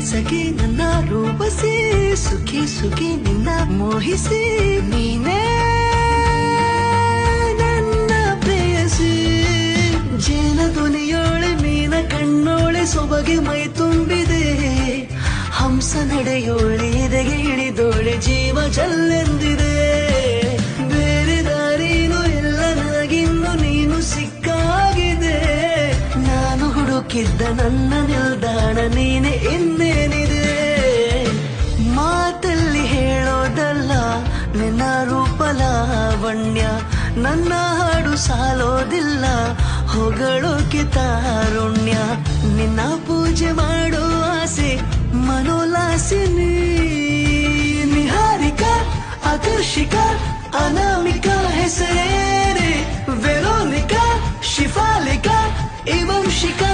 ಸಖಿ ನನ್ನ ರೂಪಸಿ ಸುಖಿ ಸುಖಿ ನಿನ್ನ ಮೋಹಿಸಿ ನೀನೇ ನನ್ನ ಪ್ರೇಯಸಿ ಜೇನ ಧ್ವನಿಯೋಳೆ ಮೀನ ಕಣ್ಣೋಳೆ ಸೊಬಗೆ ಮೈ ತುಂಬಿದೆ ಹಂಸ ನಡೆಯೋಳೆ ಎದೆಗೆ ಹಿಡಿದೋಳೆ ಜೀವ ಜಲ್ಲೆಂದಿದೆ ಬೇರೆ ದಾರಿನೂ ಎಲ್ಲ ನನಗಿನ್ನು ನೀನು ಸಿಕ್ಕಾಗಿದೆ ನಾನು ಹುಡುಕಿದ್ದ ನನ್ನ ನಿಲ್ದಾಣ ನೀನೆ ಇನ್ನೇನಿದೆ ಮಾತಲ್ಲಿ ಹೇಳೋದಲ್ಲ ನಿನ್ನ ರೂಪ ಲಾವಣ್ಯ ನನ್ನ ಹಾಡು ಸಾಲೋದಿಲ್ಲ ಹೊಗಳೋಕೆ ತಾರುಣ್ಯ ನಿನ್ನ ಪೂಜೆ ಮಾಡೋ ಆಸೆ ಮನೋಲ್ಲಾಸಿನಿ ನಿಹಾರಿಕಾ ಆಕರ್ಷಿಕಾ ಅನಾಮಿಕಾ ಹೆಸರೇನೆ ವೆರೋನಿಕಾ ಶಿಫಾಲಿಕಾ ಇವಂಶಿಕಾ